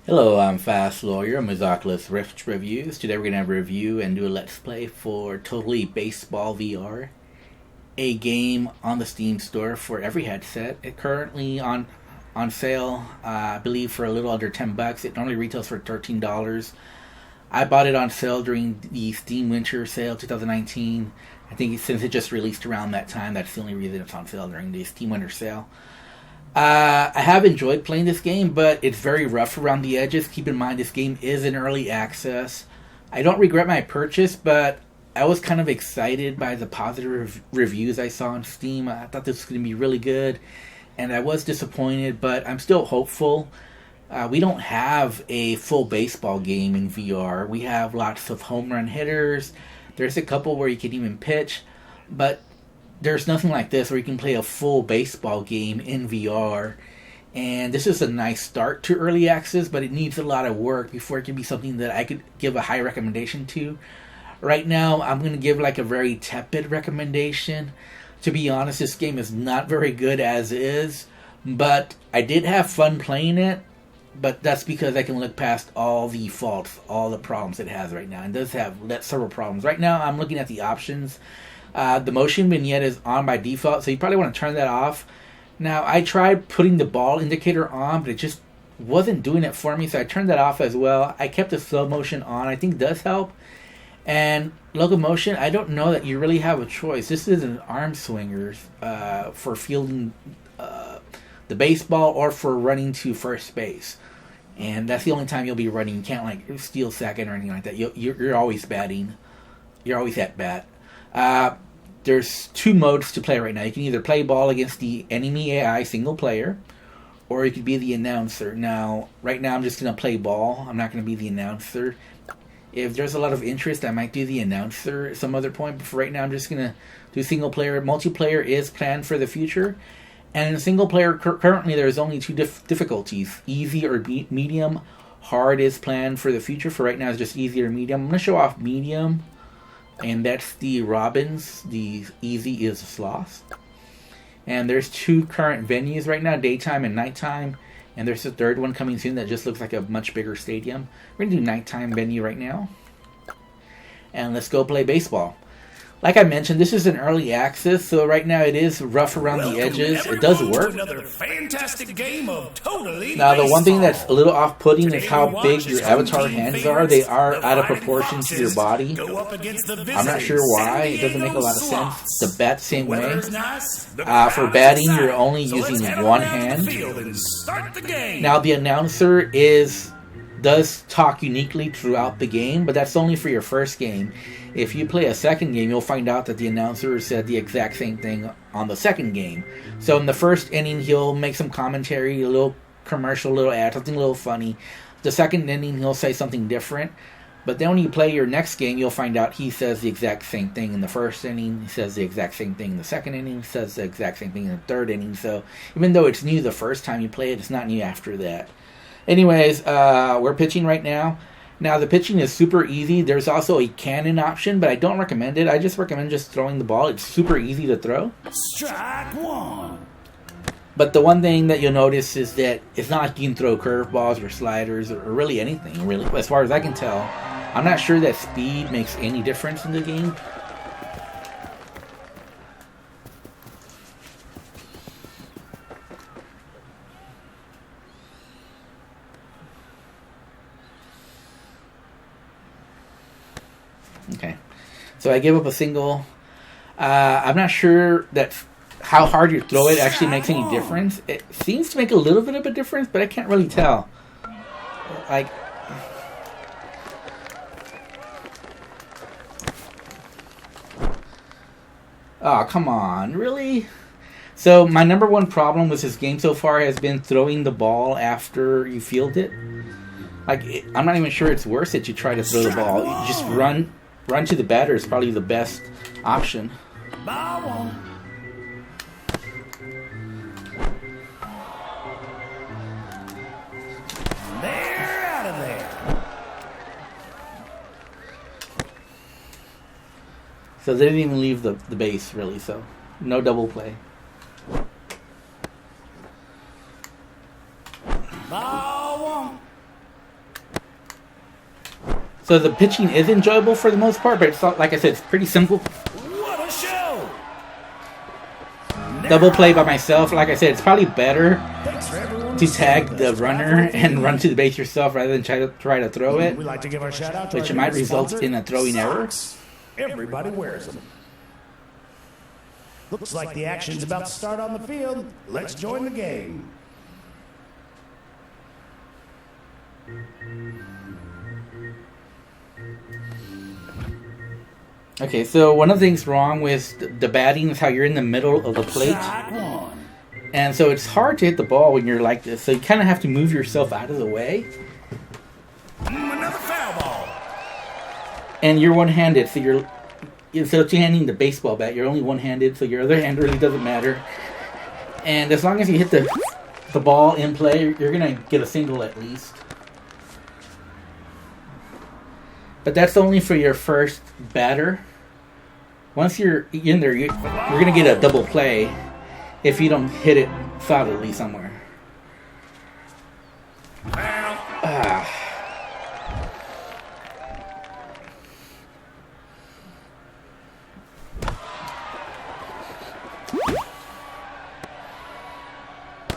Hello, I'm Fast Lawyer, Mizoculus Rift Reviews. Today we're going to review and do a let's play for Totally Baseball VR, a game on the Steam store for every headset. It currently on sale, I believe for a little under $10. It normally retails for $13. I bought it on sale during the Steam Winter Sale 2019. I think since it just released around that time, that's the only reason it's on sale during the Steam Winter Sale. I have enjoyed playing this game, but it's very rough around the edges. Keep in mind, this game is in early access. I don't regret my purchase, but I was kind of excited by the positive reviews I saw on Steam. I thought this was going to be really good, and I was disappointed, but I'm still hopeful. We don't have a full baseball game in VR. We have lots of home run hitters. There's a couple where you can even pitch, but there's nothing like this where you can play a full baseball game in VR. And this is a nice start to early access, but it needs a lot of work before it can be something that I could give a high recommendation to. Right now, I'm going to give like a very tepid recommendation. To be honest, this game is not very good as is, but I did have fun playing it. But that's because I can look past all the faults, all the problems it has right now. It does have several problems. Right now, I'm looking at the options. The motion vignette is on by default, so you probably want to turn that off. Now, I tried putting the ball indicator on, but it just wasn't doing it for me, so I turned that off as well. I kept the slow motion on. I think it does help. And locomotion, I don't know that you really have a choice. This is an arm swinger for fielding the baseball or for running to first base. And that's the only time you'll be running. You can't like steal second or anything like that. You're always batting. You're always at bat. There's two modes to play right now. You can either play ball against the enemy AI single player, or you could be the announcer. Now, right now I'm just going to play ball. I'm not going to be the announcer. If there's a lot of interest, I might do the announcer at some other point. But for right now, I'm just going to do single player. Multiplayer is planned for the future. And in single player, currently there's only two difficulties. Easy or medium. Hard is planned for the future. For right now, it's just easy or medium. I'm going to show off medium. And that's the Robins. The easy is the Sloth. And there's two current venues right now, daytime and nighttime. And there's a third one coming soon that just looks like a much bigger stadium. We're going to do nighttime venue right now. And let's go play baseball. Like I mentioned, this is an early access, so right now it is rough around the edges. It does work. Another fantastic game of Totally Now, the one thing Baseball. that's a little off-putting is how Today big we your watch avatar some team hands are. They are favorites, out of the Fighting proportion to your Foxes, body. go up against the I'm not sure visiting why. San It doesn't make a lot of Diego sense. Sloths. The bat same way. Weather's nice, the For crowd is batting, you're excited. only So let's using head one around to the hand. field and start the game. Now, the announcer does talk uniquely throughout the game, but that's only for your first game. If you play a second game, you'll find out that the announcer said the exact same thing on the second game. So in the first inning, he'll make some commentary, a little commercial, a little ad, something a little funny. The second inning, he'll say something different. But then when you play your next game, you'll find out he says the exact same thing in the first inning. He says the exact same thing in the second inning. He says the exact same thing in the third inning. So even though it's new the first time you play it, it's not new after that. Anyways, we're pitching right now. Now, the pitching is super easy. There's also a cannon option, but I don't recommend it. I just recommend just throwing the ball. It's super easy to throw. Strike one. But the one thing that you'll notice is that it's not like you can throw curveballs or sliders or really anything, really, as far as I can tell. I'm not sure that speed makes any difference in the game. Okay, so I gave up a single. I'm not sure that how hard you throw it actually makes any difference. It seems to make a little bit of a difference, but I can't really tell. Like, oh, come on, really? So my number one problem with this game so far has been throwing the ball after you field it. Like, I'm not even sure it's worth it to try to throw the ball. You just run to the batter is probably the best option. Ball one. They're out of there. So they didn't even leave the base, really, so no double play. Ball one. So the pitching is enjoyable for the most part, but it's not, like I said, it's pretty simple. What a show! Double play by myself, like I said, it's probably better Thanks for everyone to tag the runner and run to the base yourself rather than try to throw it, We like to give our shout out to which our might new result sponsor, in a throwing error. Socks. Everybody wears them. Looks like the action's about to start on the field. Let's join the game. Okay, so one of the things wrong with the batting is how you're in the middle of the plate. Strike one. And so it's hard to hit the ball when you're like this. So you kind of have to move yourself out of the way. Another foul ball. And you're one-handed, so you're instead of two-handing the baseball bat, you're only one-handed, so your other hand really doesn't matter. And as long as you hit the ball in play, you're going to get a single at least. But that's only for your first batter. Once you're in there, you're going to get a double play if you don't hit it solidly somewhere. Ah.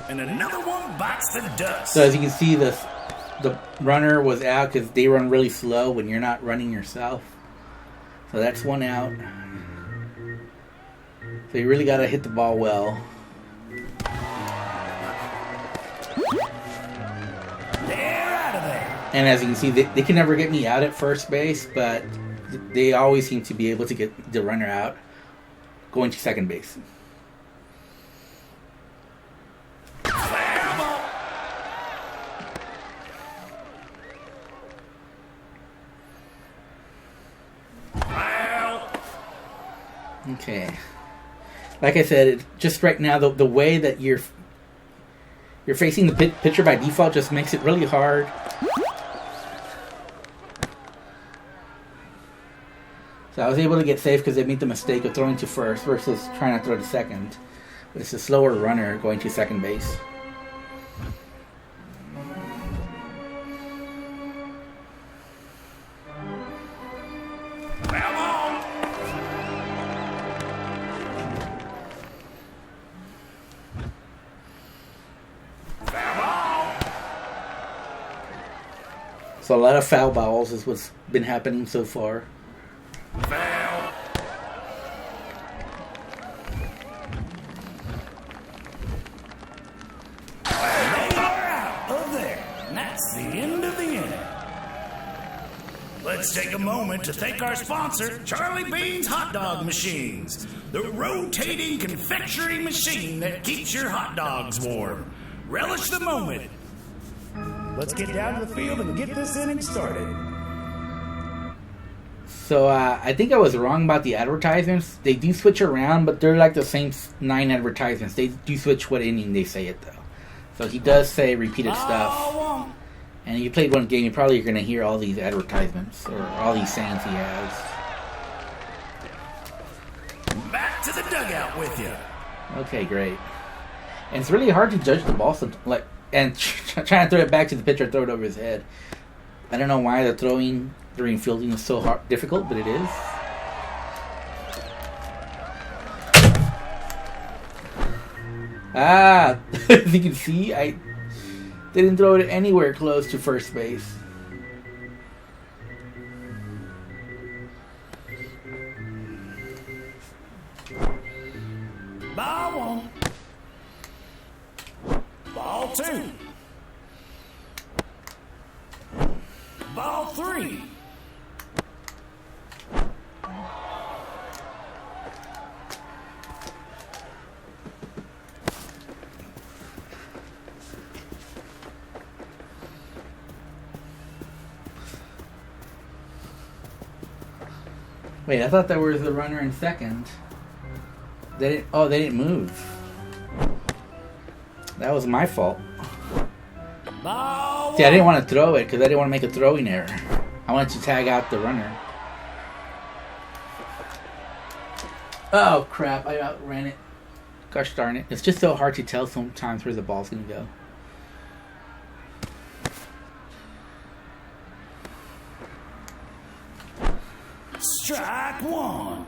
And another one bites the dust. So as you can see, the runner was out because they run really slow when you're not running yourself. So that's one out. So you really got to hit the ball well. They're out of there. And as you can see, they can never get me out at first base, but they always seem to be able to get the runner out going to second base. Okay. Like I said, just right now, the way that you're facing the pitcher by default just makes it really hard. So I was able to get safe because they made the mistake of throwing to first versus trying to throw to second. But it's a slower runner going to second base. So a lot of foul balls is what's been happening so far. Foul. They are out of there. And that's the end of the inning. Let's take a moment to thank our sponsor, Charlie Bean's Hot Dog Machines, the rotating confectionery machine that keeps your hot dogs warm. Relish the moment. Let's get down to the field and get this inning started. So I think I was wrong about the advertisements. They do switch around, but they're like the same 9 advertisements. They do switch what inning they say it, though. So he does say repeated stuff. And if you played one game, you probably are going to hear all these advertisements or all these sayings he has. Back to the dugout with you. Okay, great. And it's really hard to judge the ball, and trying to throw it back to the pitcher, throw it over his head. I don't know why the throwing during fielding is so difficult, but it is. As you can see, I didn't throw it anywhere close to first base. Ball one. Ball two. Ball three. Wait, I thought there was a runner in second. They didn't move. That was my fault. Ball See, I didn't want to throw it because I didn't want to make a throwing error. I wanted to tag out the runner. Oh, crap. I outran it. Gosh darn it. It's just so hard to tell sometimes where the ball's going to go. Strike one.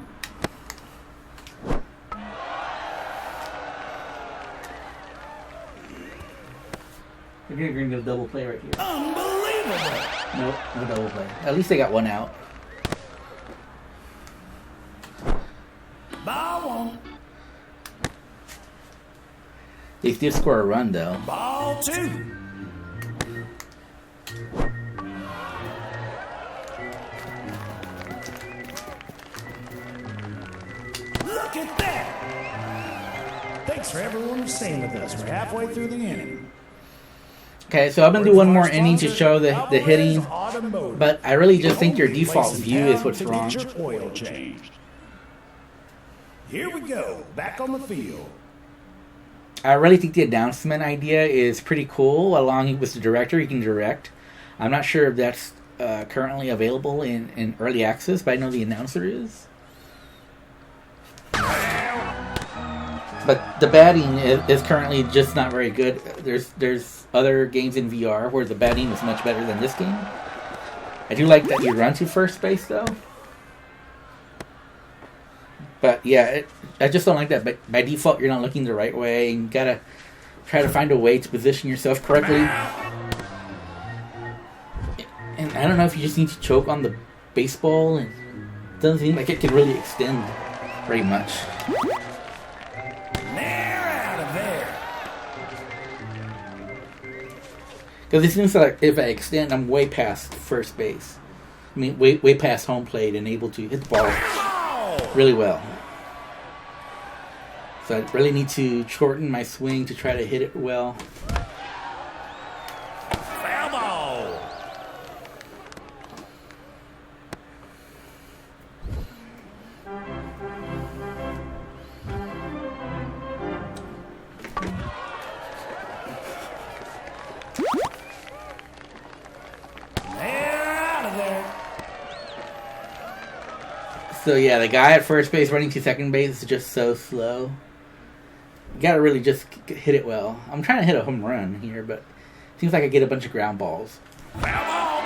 They're going to get a double play right here. Unbelievable. Nope, no double play. At least they got one out. Ball one. They did score a run, though. Ball two. Look at that. Thanks for everyone who's staying with us. We're halfway through the inning. Okay, so I'm going to do one more inning to show the hitting, but I really just think your default view is what's wrong. Your oil changed. Here we go, back on the field. I really think the announcement idea is pretty cool. Along with the director, you can direct. I'm not sure if that's currently available in early access, but I know the announcer is. But the batting is currently just not very good. There's other games in VR where the batting is much better than this game. I do like that you run to first base, though. But yeah, I just don't like that. But by default, you're not looking the right way. You gotta try to find a way to position yourself correctly. And I don't know if you just need to choke on the baseball. And it doesn't seem like it can really extend very much. Because it seems like if I extend, I'm way past first base. I mean, way past home plate and able to hit the ball really well. So I really need to shorten my swing to try to hit it well. Foul ball. So yeah, the guy at first base running to second base is just so slow. You gotta really just hit it well. I'm trying to hit a home run here, but it seems like I get a bunch of ground balls. Foul ball.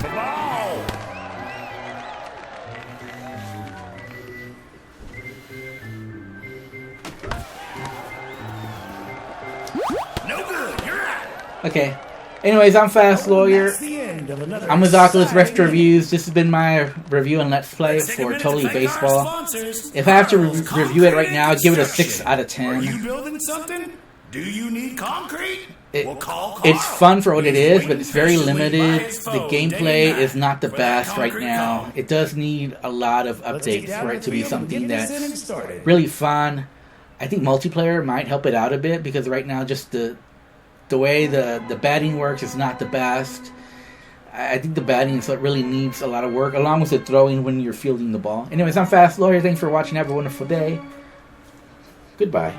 The ball. No good. You're out. Okay. Anyways, I'm Fast Lawyer. That's the end of another I'm with Oculus exciting- Retro Reviews. This has been my review and Let's Play Let's take a for minute Totally to thank our Baseball. sponsors. If I have to Concrete review it right now, I'd give it a 6 out of Are you 10. building something? Do you need concrete? Well, call Carl. It's fun for what it He's is, but it's very waiting patiently by limited. his The phone day gameplay and night is not the for that best right concrete now. call. It does need a lot of Let's get updates down for to it to the be field and something get this inning that's started. really fun. I think multiplayer might help it out a bit because right now just the way the batting works is not the best. I think the batting is what really needs a lot of work, along with the throwing when you're fielding the ball. Anyways, I'm Fast Lawyer. Thanks for watching. Have a wonderful day. Goodbye.